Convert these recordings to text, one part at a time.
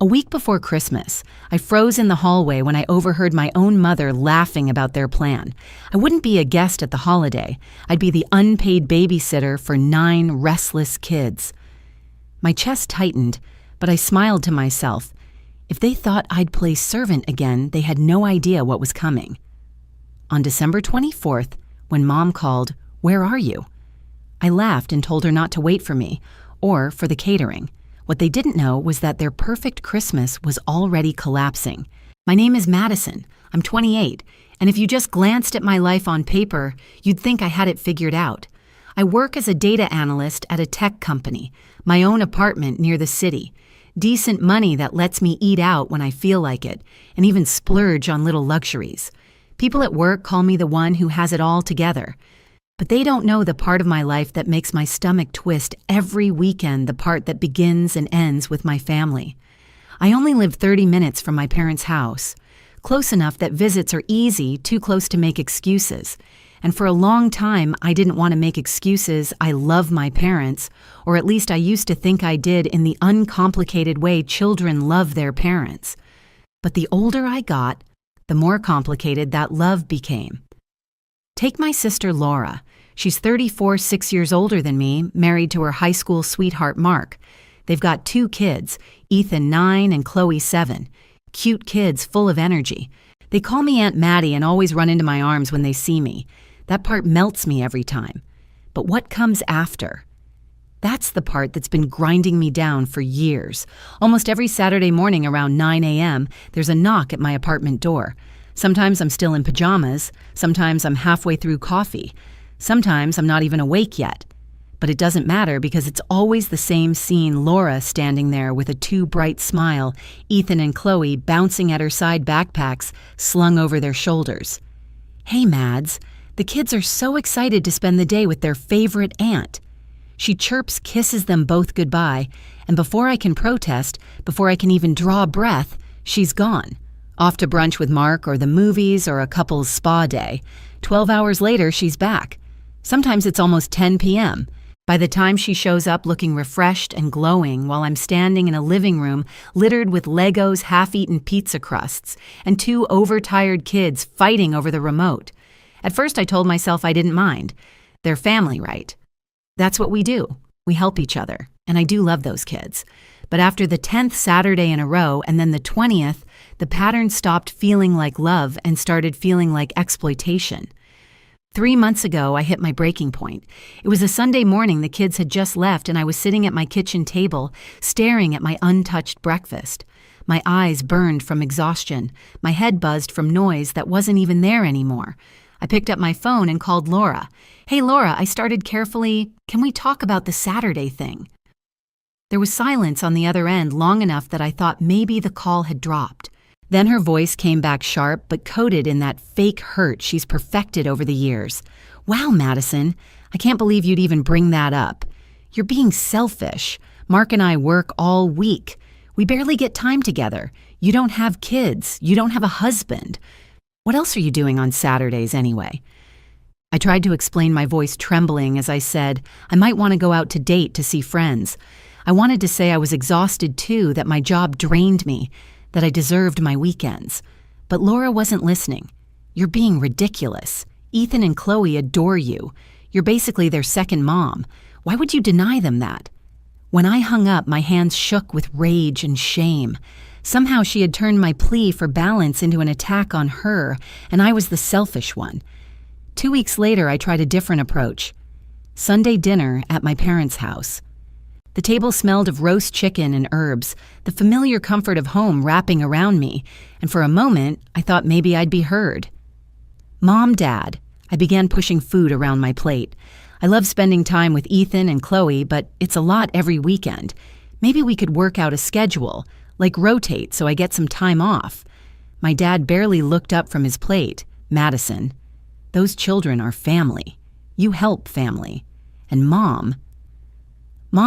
A week before Christmas, I froze in the hallway when I overheard my own mother laughing about their plan. I wouldn't be a guest at the holiday. I'd be the unpaid babysitter for 9 restless kids. My chest tightened, but I smiled to myself. If they thought I'd play servant again, they had no idea what was coming. On December 24th, when Mom called, "Where are you?" I laughed and told her not to wait for me, or for the catering. What they didn't know was that their perfect Christmas was already collapsing. My name is Madison. I'm 28, and if you just glanced at my life on paper, you'd think I had it figured out. I work as a data analyst at a tech company, my own apartment near the city. Decent money that lets me eat out when I feel like it, and even splurge on little luxuries. People at work call me the one who has it all together. But they don't know the part of my life that makes my stomach twist every weekend, the part that begins and ends with my family. I only live 30 minutes from my parents' house, close enough that visits are easy, too close to make excuses. And for a long time, I didn't want to make excuses. I love my parents, or at least I used to think I did in the uncomplicated way children love their parents. But the older I got, the more complicated that love became. Take my sister Laura. She's 34, 6 years older than me, married to her high school sweetheart Mark. They've got 2 kids, Ethan 9 and Chloe 7. Cute kids full of energy. They call me Aunt Maddie and always run into my arms when they see me. That part melts me every time. But what comes after? That's the part that's been grinding me down for years. Almost every Saturday morning around 9 a.m., there's a knock at my apartment door. Sometimes I'm still in pajamas. Sometimes I'm halfway through coffee. Sometimes I'm not even awake yet. But it doesn't matter because it's always the same scene, Laura standing there with a too bright smile, Ethan and Chloe bouncing at her side backpacks slung over their shoulders. "Hey, Mads, the kids are so excited to spend the day with their favorite aunt." She chirps, kisses them both goodbye, and before I can protest, before I can even draw a breath, she's gone. Off to brunch with Mark or the movies or a couple's spa day. 12 hours later, she's back. Sometimes it's almost 10 p.m. By the time she shows up looking refreshed and glowing while I'm standing in a living room littered with Legos, half-eaten pizza crusts, and 2 overtired kids fighting over the remote. At first I told myself I didn't mind. They're family, right? That's what we do. We help each other, and I do love those kids. But after the 10th Saturday in a row and then the 20th, the pattern stopped feeling like love and started feeling like exploitation. 3 months ago, I hit my breaking point. It was a Sunday morning, the kids had just left, and I was sitting at my kitchen table, staring at my untouched breakfast. My eyes burned from exhaustion. My head buzzed from noise that wasn't even there anymore. I picked up my phone and called Laura. "Hey, Laura," I started carefully, "can we talk about the Saturday thing?" There was silence on the other end long enough that I thought maybe the call had dropped. Then her voice came back sharp but coated in that fake hurt she's perfected over the years. "Wow, Madison, I can't believe you'd even bring that up. You're being selfish. Mark and I work all week. We barely get time together. You don't have kids. You don't have a husband. What else are you doing on Saturdays anyway?" I tried to explain, my voice trembling as I said, I might want to go out to date to see friends. I wanted to say I was exhausted too, that my job drained me, that I deserved my weekends. But Laura wasn't listening. "You're being ridiculous. Ethan and Chloe adore you. You're basically their second mom. Why would you deny them that?" When I hung up, my hands shook with rage and shame. Somehow she had turned my plea for balance into an attack on her, and I was the selfish one. 2 weeks later, I tried a different approach. Sunday dinner at my parents' house. The table smelled of roast chicken and herbs, the familiar comfort of home wrapping around me, and for a moment, I thought maybe I'd be heard. "Mom, Dad," I began pushing food around my plate. "I love spending time with Ethan and Chloe, but it's a lot every weekend. Maybe we could work out a schedule, like rotate so I get some time off." My dad barely looked up from his plate. "Madison, those children are family. You help family. And Mom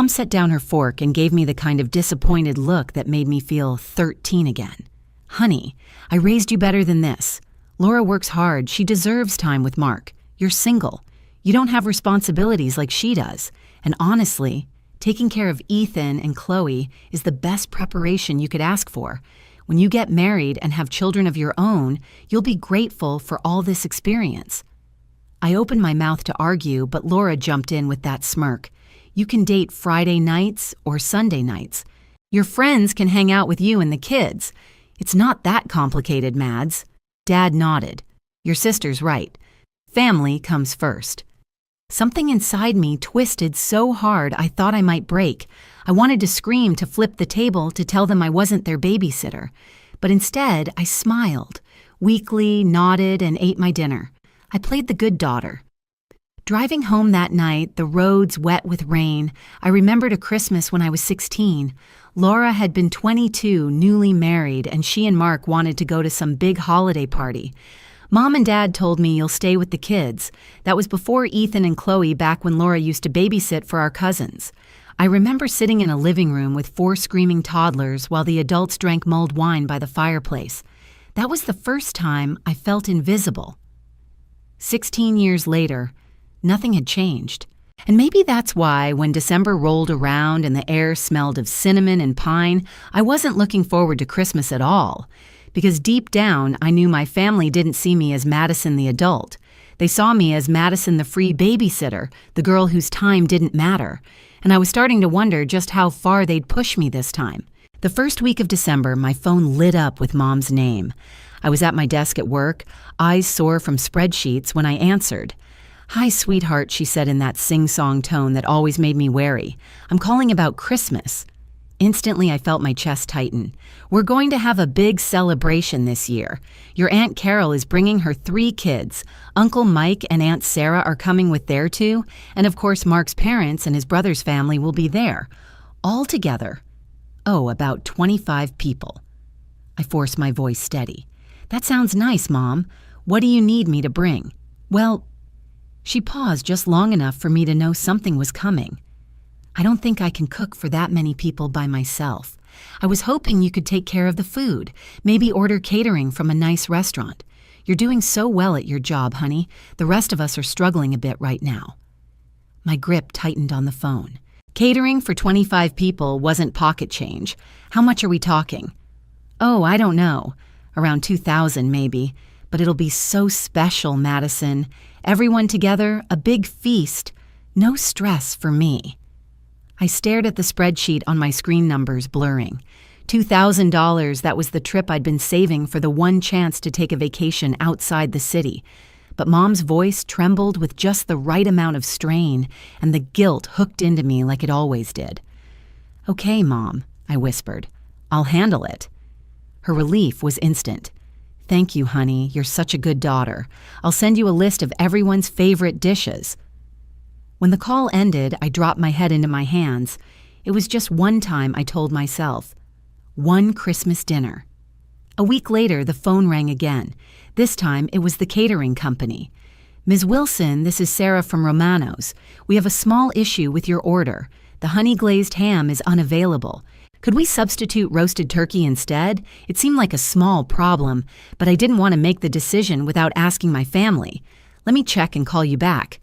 set down her fork and gave me the kind of disappointed look that made me feel 13 again. "Honey, I raised you better than this. Laura works hard. She deserves time with Mark. You're single. You don't have responsibilities like she does. And honestly, Taking care of Ethan and Chloe is the best preparation you could ask for. When you get married and have children of your own, you'll be grateful for all this experience. I opened my mouth to argue, but Laura jumped in with that smirk. You can date Friday nights or Sunday nights. Your friends can hang out with you and the kids. It's not that complicated, Mads. Dad nodded. Your sister's right. Family comes first. Something inside me twisted so hard I thought I might break. I wanted to scream, to flip the table, to tell them I wasn't their babysitter. But instead, I smiled, weakly nodded, and ate my dinner. I played the good daughter. Driving home that night, the roads wet with rain, I remembered a Christmas when I was 16. Laura had been 22, newly married, and she and Mark wanted to go to some big holiday party. Mom and Dad told me you'll stay with the kids. That was before Ethan and Chloe, back when Laura used to babysit for our cousins. I remember sitting in a living room with 4 screaming toddlers while the adults drank mulled wine by the fireplace. That was the first time I felt invisible. 16 years later, nothing had changed. And maybe that's why, when December rolled around and the air smelled of cinnamon and pine, I wasn't looking forward to Christmas at all. Because deep down, I knew my family didn't see me as Madison the adult. They saw me as Madison the free babysitter, the girl whose time didn't matter. And I was starting to wonder just how far they'd push me this time. The first week of December, my phone lit up with Mom's name. I was at my desk at work, eyes sore from spreadsheets, when I answered. "Hi, sweetheart," she said in that sing-song tone that always made me wary. "I'm calling about Christmas." Instantly, I felt my chest tighten. "We're going to have a big celebration this year. Your Aunt Carol is bringing her 3 kids. Uncle Mike and Aunt Sarah are coming with their 2, and of course Mark's parents and his brother's family will be there. All together. Oh, about 25 people." I forced my voice steady. "That sounds nice, Mom. What do you need me to bring?" "Well..." She paused just long enough for me to know something was coming. "I don't think I can cook for that many people by myself. I was hoping you could take care of the food, maybe order catering from a nice restaurant. You're doing so well at your job, honey. The rest of us are struggling a bit right now." My grip tightened on the phone. Catering for 25 people wasn't pocket change. How much are we talking? "Oh, I don't know. Around 2,000 maybe. But it'll be so special, Madison. Everyone together, a big feast. No stress for me." I stared at the spreadsheet on my screen, numbers blurring. $2,000, that was the trip I'd been saving for the one chance to take a vacation outside the city. But Mom's voice trembled with just the right amount of strain, and the guilt hooked into me like it always did. "Okay, Mom," I whispered. "I'll handle it." Her relief was instant. "Thank you, honey. You're such a good daughter. I'll send you a list of everyone's favorite dishes." When the call ended, I dropped my head into my hands. It was just one time, I told myself. One Christmas dinner. A week later, the phone rang again. This time, it was the catering company. "Ms. Wilson, this is Sarah from Romano's. We have a small issue with your order. The honey-glazed ham is unavailable. Could we substitute roasted turkey instead? It seemed like a small problem, but I didn't want to make the decision without asking my family. Let me check and call you back."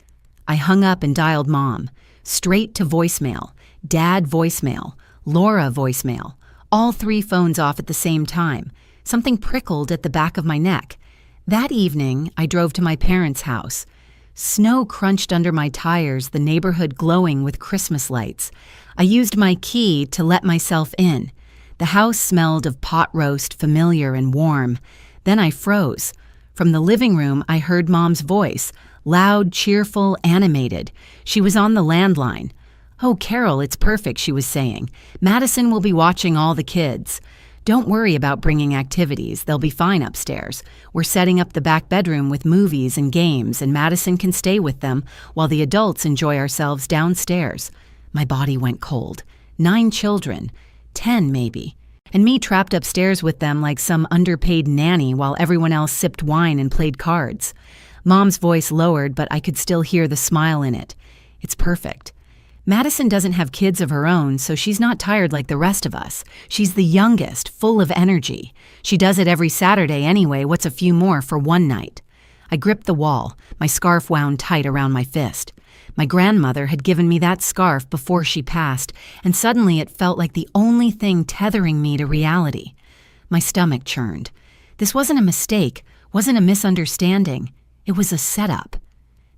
I hung up and dialed Mom. Straight to voicemail. Dad voicemail. Laura voicemail. All 3 phones off at the same time. Something prickled at the back of my neck. That evening, I drove to my parents' house. Snow crunched under my tires, the neighborhood glowing with Christmas lights. I used my key to let myself in. The house smelled of pot roast, familiar and warm. Then I froze. From the living room, I heard Mom's voice. Loud, cheerful, animated. She was on the landline. "Oh, Carol, it's perfect," she was saying. "Madison will be watching all the kids. Don't worry about bringing activities. They'll be fine upstairs. We're setting up the back bedroom with movies and games, and Madison can stay with them while the adults enjoy ourselves downstairs." My body went cold. 9 children. 10 maybe. And me trapped upstairs with them like some underpaid nanny while everyone else sipped wine and played cards. Mom's voice lowered, but I could still hear the smile in it. "It's perfect. Madison doesn't have kids of her own, so she's not tired like the rest of us. She's the youngest, full of energy. She does it every Saturday anyway. What's a few more for one night?" I gripped the wall, my scarf wound tight around my fist. My grandmother had given me that scarf before she passed, and suddenly it felt like the only thing tethering me to reality. My stomach churned. This wasn't a mistake, wasn't a misunderstanding. It was a setup.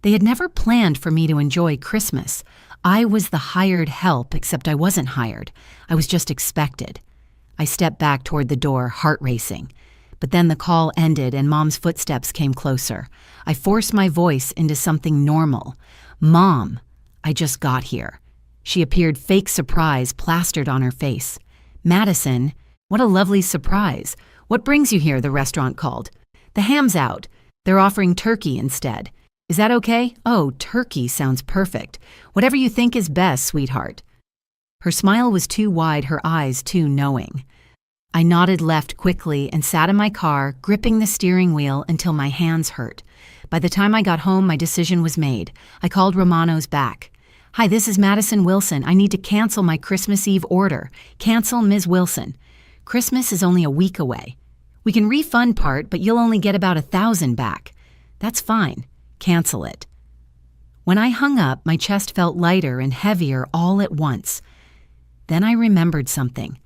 They had never planned for me to enjoy Christmas. I was the hired help, except I wasn't hired. I was just expected. I stepped back toward the door, heart racing. But then the call ended and Mom's footsteps came closer. I forced my voice into something normal. "Mom, I just got here." She appeared fake surprise plastered on her face. "Madison, what a lovely surprise. What brings you here?" the restaurant called. "The ham's out. They're offering turkey instead. Is that okay?" "Oh, turkey sounds perfect. Whatever you think is best, sweetheart." Her smile was too wide, her eyes too knowing. I nodded left quickly and sat in my car, gripping the steering wheel until my hands hurt. By the time I got home, my decision was made. I called Romano's back. "Hi, this is Madison Wilson. I need to cancel my Christmas Eve order. Cancel, Ms. Wilson. Christmas is only a week away. We can refund part, but you'll only get about $1,000 back." "That's fine. Cancel it." When I hung up, my chest felt lighter and heavier all at once. Then I remembered something.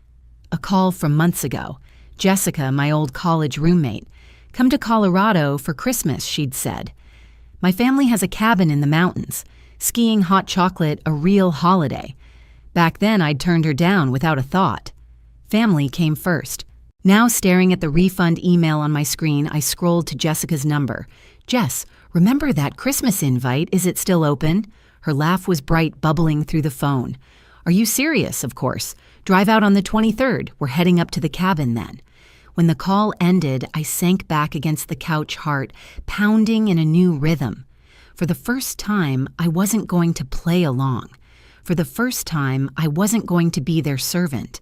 A call from months ago. Jessica, my old college roommate. "Come to Colorado for Christmas," she'd said. "My family has a cabin in the mountains. Skiing, hot chocolate, a real holiday." Back then, I'd turned her down without a thought. Family came first. Now, staring at the refund email on my screen, I scrolled to Jessica's number. "Jess, remember that Christmas invite? Is it still open?" Her laugh was bright, bubbling through the phone. "Are you serious?" "Of course. Drive out on the 23rd. We're heading up to the cabin then." When the call ended, I sank back against the couch, heart pounding in a new rhythm. For the first time, I wasn't going to play along. For the first time, I wasn't going to be their servant.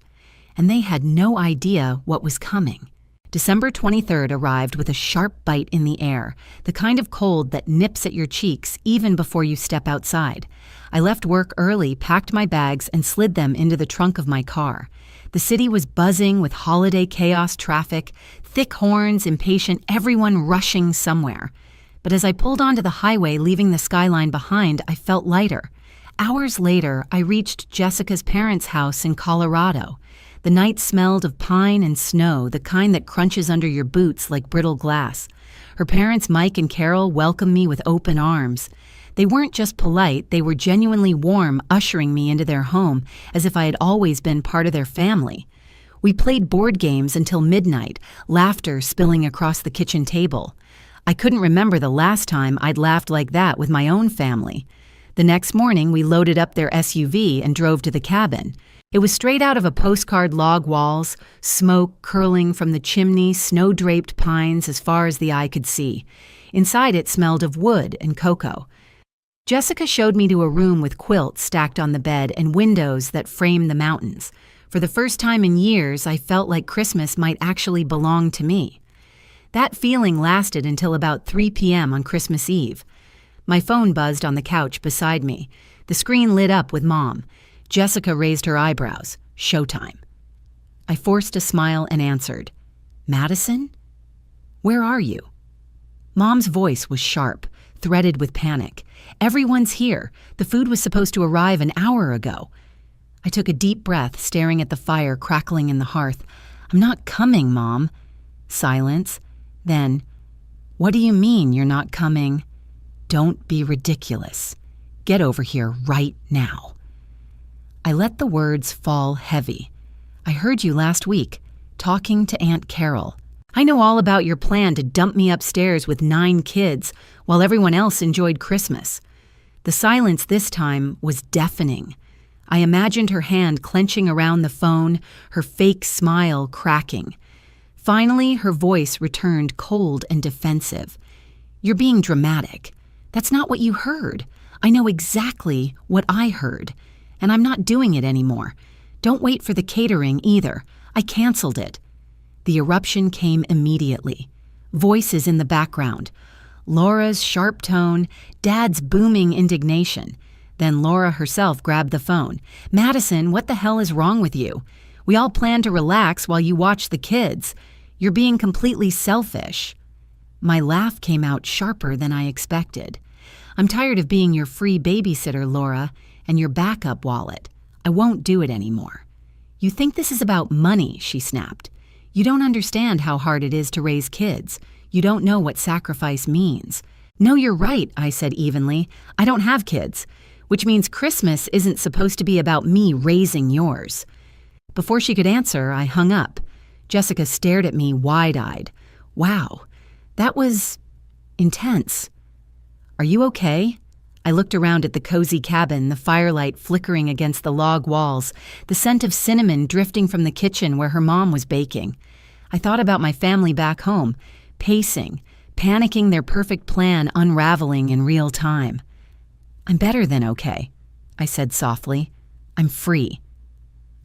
And they had no idea what was coming. December 23rd arrived with a sharp bite in the air, the kind of cold that nips at your cheeks even before you step outside. I left work early, packed my bags, and slid them into the trunk of my car. The city was buzzing with holiday chaos traffic, thick horns, impatient, everyone rushing somewhere. But as I pulled onto the highway, leaving the skyline behind, I felt lighter. Hours later, I reached Jessica's parents' house in Colorado. The night smelled of pine and snow, the kind that crunches under your boots like brittle glass. Her parents, Mike and Carol, welcomed me with open arms. They weren't just polite, they were genuinely warm, ushering me into their home as if I had always been part of their family. We played board games until midnight, laughter spilling across the kitchen table. I couldn't remember the last time I'd laughed like that with my own family. The next morning, we loaded up their SUV and drove to the cabin. It was straight out of a postcard, log walls, smoke curling from the chimney, snow-draped pines as far as the eye could see. Inside it smelled of wood and cocoa. Jessica showed me to a room with quilts stacked on the bed and windows that framed the mountains. For the first time in years, I felt like Christmas might actually belong to me. That feeling lasted until about 3 p.m. on Christmas Eve. My phone buzzed on the couch beside me. The screen lit up with Mom. Jessica raised her eyebrows. Showtime. I forced a smile and answered, "Madison? Where are you?" Mom's voice was sharp, threaded with panic. "Everyone's here. The food was supposed to arrive an hour ago." I took a deep breath, staring at the fire crackling in the hearth. "I'm not coming, Mom." Silence. Then, "What do you mean you're not coming?" "Don't be ridiculous. Get over here right now." I let the words fall heavy. "I heard you last week, talking to Aunt Carol. I know all about your plan to dump me upstairs with 9 kids while everyone else enjoyed Christmas." The silence this time was deafening. I imagined her hand clenching around the phone, her fake smile cracking. Finally, her voice returned cold and defensive. "You're being dramatic. That's not what you heard. I know exactly what I heard. And I'm not doing it anymore. Don't wait for the catering either. I canceled it." The eruption came immediately. Voices in the background. Laura's sharp tone, Dad's booming indignation. Then Laura herself grabbed the phone. "Madison, what the hell is wrong with you? We all plan to relax while you watch the kids. You're being completely selfish." My laugh came out sharper than I expected. I'm tired of being your free babysitter, Laura, and your backup wallet. I won't do it anymore." "You think this is about money," she snapped. "You don't understand how hard it is to raise kids. You don't know what sacrifice means." "No, you're right," I said evenly. "I don't have kids, which means Christmas isn't supposed to be about me raising yours." Before she could answer, I hung up. Jessica stared at me wide-eyed. Wow, that was intense. "Are you okay?" I looked around at the cozy cabin, the firelight flickering against the log walls, the scent of cinnamon drifting from the kitchen where her mom was baking. I thought about my family back home, pacing, panicking, their perfect plan unraveling in real time. "I'm better than okay," I said softly. "I'm free."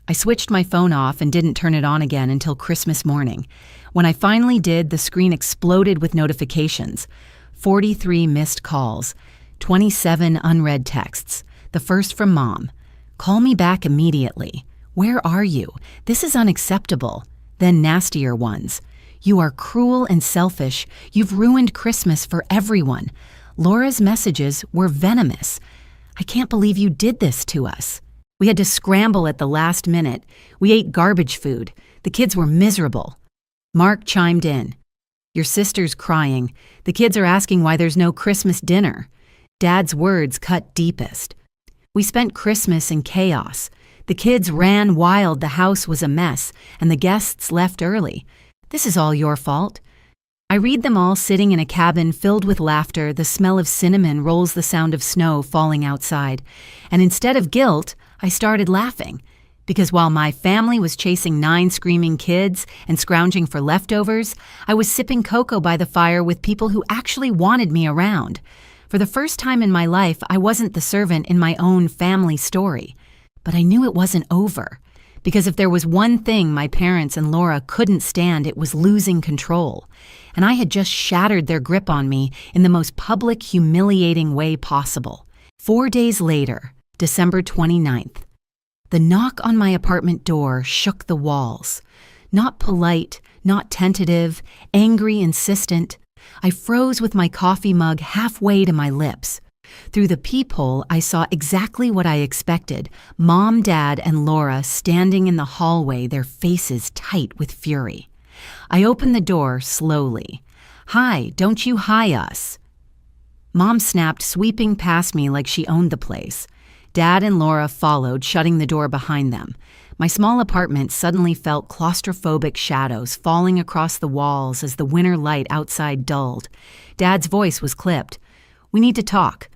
I switched my phone off and didn't turn it on again until Christmas morning. When I finally did, the screen exploded with notifications. 43 missed calls, 27 unread texts, the first from Mom. "Call me back immediately. Where are you? This is unacceptable." Then nastier ones. "You are cruel and selfish. You've ruined Christmas for everyone." Laura's messages were venomous. "I can't believe you did this to us." We had to scramble at the last minute. We ate garbage food. The kids were miserable. Mark chimed in. "Your sister's crying. The kids are asking why there's no Christmas dinner." Dad's words cut deepest. "We spent Christmas in chaos. The kids ran wild, the house was a mess, and the guests left early. This is all your fault." I read them all sitting in a cabin filled with laughter. The smell of cinnamon rolls the sound of snow falling outside. And instead of guilt, I started laughing. Because while my family was chasing 9 screaming kids and scrounging for leftovers, I was sipping cocoa by the fire with people who actually wanted me around. For the first time in my life, I wasn't the servant in my own family story. But I knew it wasn't over. Because if there was one thing my parents and Laura couldn't stand, it was losing control. And I had just shattered their grip on me in the most public, humiliating way possible. 4 days later, December 29th, the knock on my apartment door shook the walls. Not polite, not tentative, angry, insistent. I froze with my coffee mug halfway to my lips. Through the peephole, I saw exactly what I expected. Mom, Dad, and Laura standing in the hallway, their faces tight with fury. I opened the door slowly. "Hi, don't you hi us." Mom snapped, sweeping past me like she owned the place. Dad and Laura followed, shutting the door behind them. My small apartment suddenly felt claustrophobic shadows falling across the walls as the winter light outside dulled. Dad's voice was clipped. "We need to talk."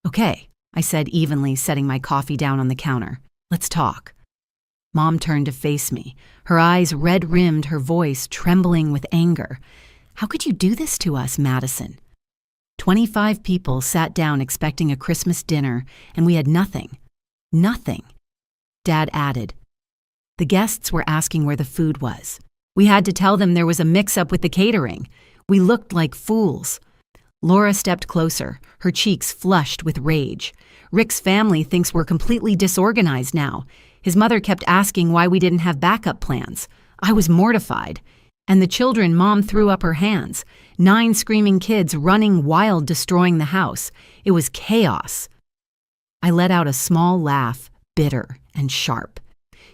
"Okay," I said evenly, setting my coffee down on the counter. "Let's talk." Mom turned to face me, her eyes red-rimmed, her voice trembling with anger. "How could you do this to us, Madison?" 25 people sat down expecting a Christmas dinner, and we had nothing. Nothing. Dad added. The guests were asking where the food was. We had to tell them there was a mix-up with the catering. We looked like fools. Laura stepped closer, her cheeks flushed with rage. "Rick's family thinks we're completely disorganized now. His mother kept asking why we didn't have backup plans. I was mortified. And the children, Mom threw up her hands. 9 screaming kids running wild, destroying the house. It was chaos." I let out a small laugh, bitter and sharp.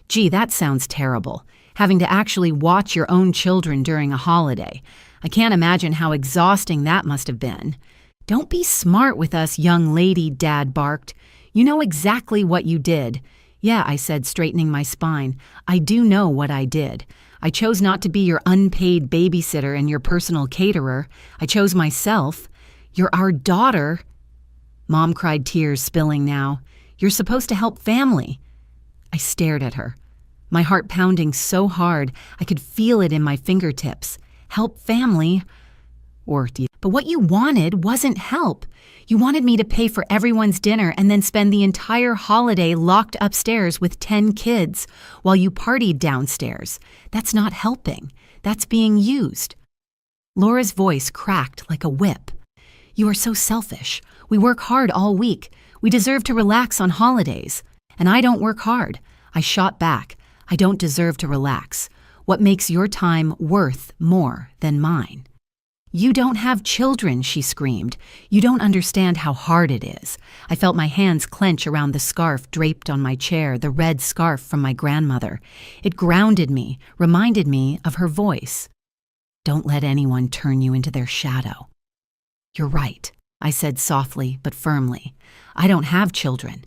"Gee, that sounds terrible. Having to actually watch your own children during a holiday. I can't imagine how exhausting that must have been." "Don't be smart with us, young lady," Dad barked. "You know exactly what you did." "Yeah," I said, straightening my spine. "I do know what I did. I chose not to be your unpaid babysitter and your personal caterer. I chose myself. You're our daughter." Mom cried, tears spilling now. "You're supposed to help family." I stared at her, my heart pounding so hard I could feel it in my fingertips. Help family? But what you wanted wasn't help. You wanted me to pay for everyone's dinner and then spend the entire holiday locked upstairs with 10 kids while you partied downstairs. That's not helping. That's being used. Laura's voice cracked like a whip. "You are so selfish. We work hard all week. We deserve to relax on holidays. And I don't work hard." I shot back. "I don't deserve to relax. What makes your time worth more than mine?" "You don't have children," she screamed. "You don't understand how hard it is." I felt my hands clench around the scarf draped on my chair, the red scarf from my grandmother. It grounded me, reminded me of her voice. "Don't let anyone turn you into their shadow." "You're right," I said softly but firmly. "I don't have children."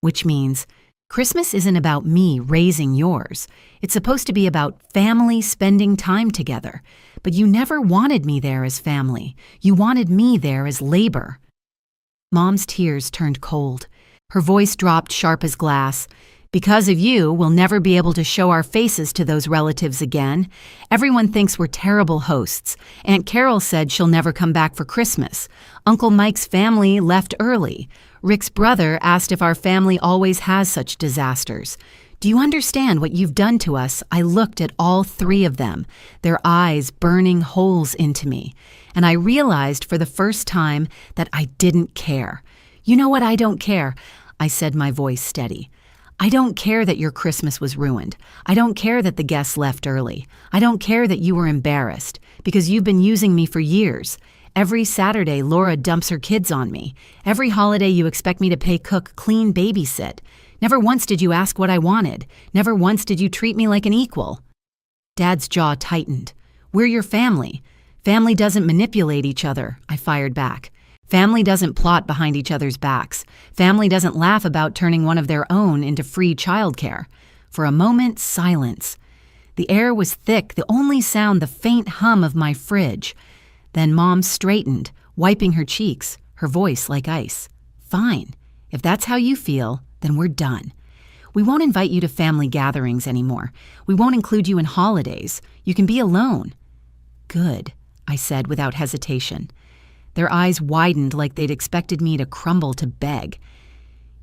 Which means Christmas isn't about me raising yours. It's supposed to be about family spending time together. But you never wanted me there as family. You wanted me there as labor. Mom's tears turned cold. Her voice dropped sharp as glass. "Because of you, we'll never be able to show our faces to those relatives again. Everyone thinks we're terrible hosts. Aunt Carol said she'll never come back for Christmas. Uncle Mike's family left early. Rick's brother asked if our family always has such disasters. Do you understand what you've done to us?" I looked at all three of them, their eyes burning holes into me, and I realized for the first time that I didn't care. "You know what? I don't care," I said, my voice steady. "I don't care that your Christmas was ruined. I don't care that the guests left early. I don't care that you were embarrassed, because you've been using me for years. Every Saturday, Laura dumps her kids on me. Every holiday, you expect me to pay, cook, clean, babysit. Never once did you ask what I wanted. Never once did you treat me like an equal." Dad's jaw tightened. "We're your family. Family doesn't manipulate each other," I fired back. "Family doesn't plot behind each other's backs. Family doesn't laugh about turning one of their own into free childcare." For a moment, silence. The air was thick, the only sound the faint hum of my fridge. Then Mom straightened, wiping her cheeks, her voice like ice. "Fine. If that's how you feel, then we're done. We won't invite you to family gatherings anymore. We won't include you in holidays. You can be alone." "Good," I said without hesitation. Their eyes widened like they'd expected me to crumble to beg.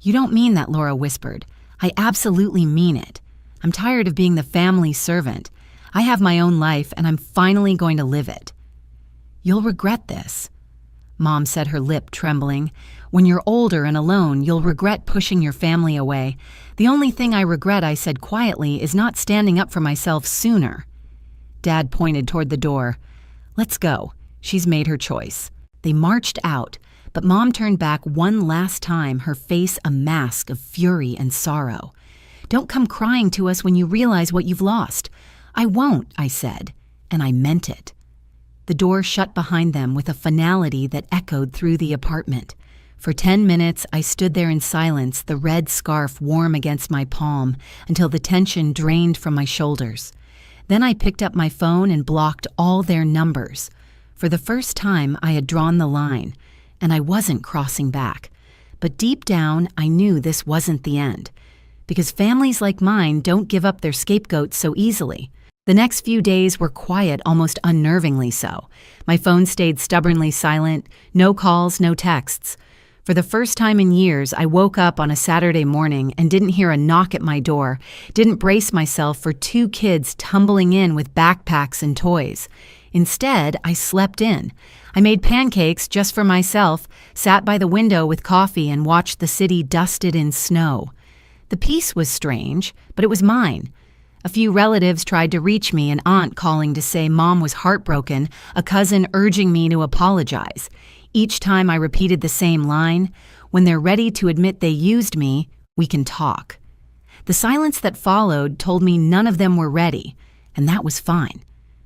"You don't mean that," Laura whispered. "I absolutely mean it. I'm tired of being the family servant. I have my own life, and I'm finally going to live it." "You'll regret this," Mom said, her lip trembling. "When you're older and alone, you'll regret pushing your family away. The only thing I regret," I said quietly, "is not standing up for myself sooner." Dad pointed toward the door. "Let's go. She's made her choice." They marched out, but Mom turned back one last time, her face a mask of fury and sorrow. "Don't come crying to us when you realize what you've lost." "I won't," I said, and I meant it. The door shut behind them with a finality that echoed through the apartment. For 10 minutes, I stood there in silence, the red scarf warm against my palm, until the tension drained from my shoulders. Then I picked up my phone and blocked all their numbers. For the first time, I had drawn the line, and I wasn't crossing back. But deep down, I knew this wasn't the end, because families like mine don't give up their scapegoats so easily. The next few days were quiet, almost unnervingly so. My phone stayed stubbornly silent, no calls, no texts. For the first time in years, I woke up on a Saturday morning and didn't hear a knock at my door, didn't brace myself for 2 kids tumbling in with backpacks and toys. Instead, I slept in. I made pancakes just for myself, sat by the window with coffee, and watched the city dusted in snow. The peace was strange, but it was mine. A few relatives tried to reach me, an aunt calling to say Mom was heartbroken, a cousin urging me to apologize. Each time I repeated the same line, "When they're ready to admit they used me, we can talk." The silence that followed told me none of them were ready, and that was fine.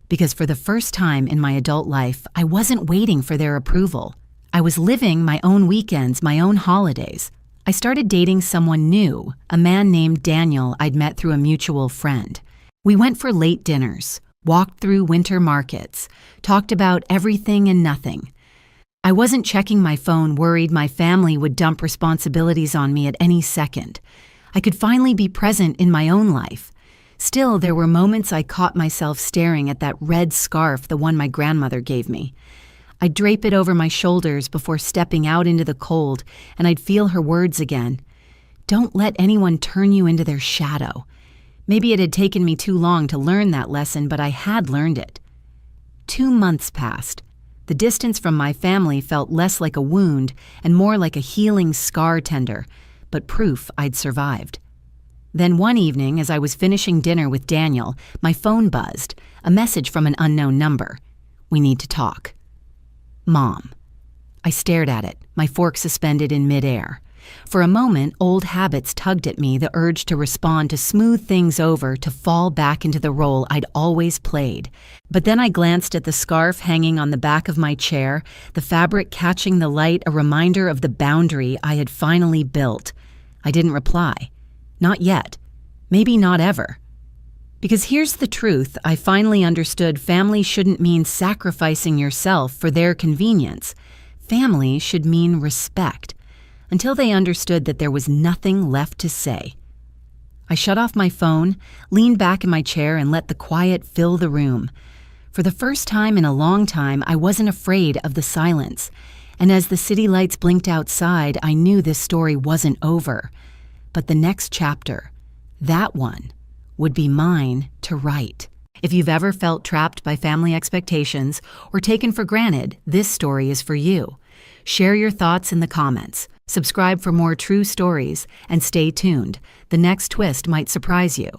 Because for the first time in my adult life, I wasn't waiting for their approval. I was living my own weekends, my own holidays. I started dating someone new, a man named Daniel I'd met through a mutual friend. We went for late dinners, walked through winter markets, talked about everything and nothing. I wasn't checking my phone, worried my family would dump responsibilities on me at any second. I could finally be present in my own life. Still, there were moments I caught myself staring at that red scarf, the one my grandmother gave me. I'd drape it over my shoulders before stepping out into the cold, and I'd feel her words again. "Don't let anyone turn you into their shadow." Maybe it had taken me too long to learn that lesson, but I had learned it. 2 months passed. The distance from my family felt less like a wound and more like a healing scar tender, but proof I'd survived. Then one evening, as I was finishing dinner with Daniel, my phone buzzed, a message from an unknown number. "We need to talk." Mom. I stared at it, my fork suspended in midair. For a moment, old habits tugged at me, the urge to respond, to smooth things over, to fall back into the role I'd always played. But then I glanced at the scarf hanging on the back of my chair, the fabric catching the light, a reminder of the boundary I had finally built. I didn't reply. Not yet. Maybe not ever. Because here's the truth, I finally understood family shouldn't mean sacrificing yourself for their convenience. Family should mean respect. Until they understood that there was nothing left to say. I shut off my phone, leaned back in my chair, and let the quiet fill the room. For the first time in a long time, I wasn't afraid of the silence. And as the city lights blinked outside, I knew this story wasn't over. But the next chapter, that one, would be mine to write. If you've ever felt trapped by family expectations or taken for granted, this story is for you. Share your thoughts in the comments. Subscribe for more true stories, and stay tuned. The next twist might surprise you.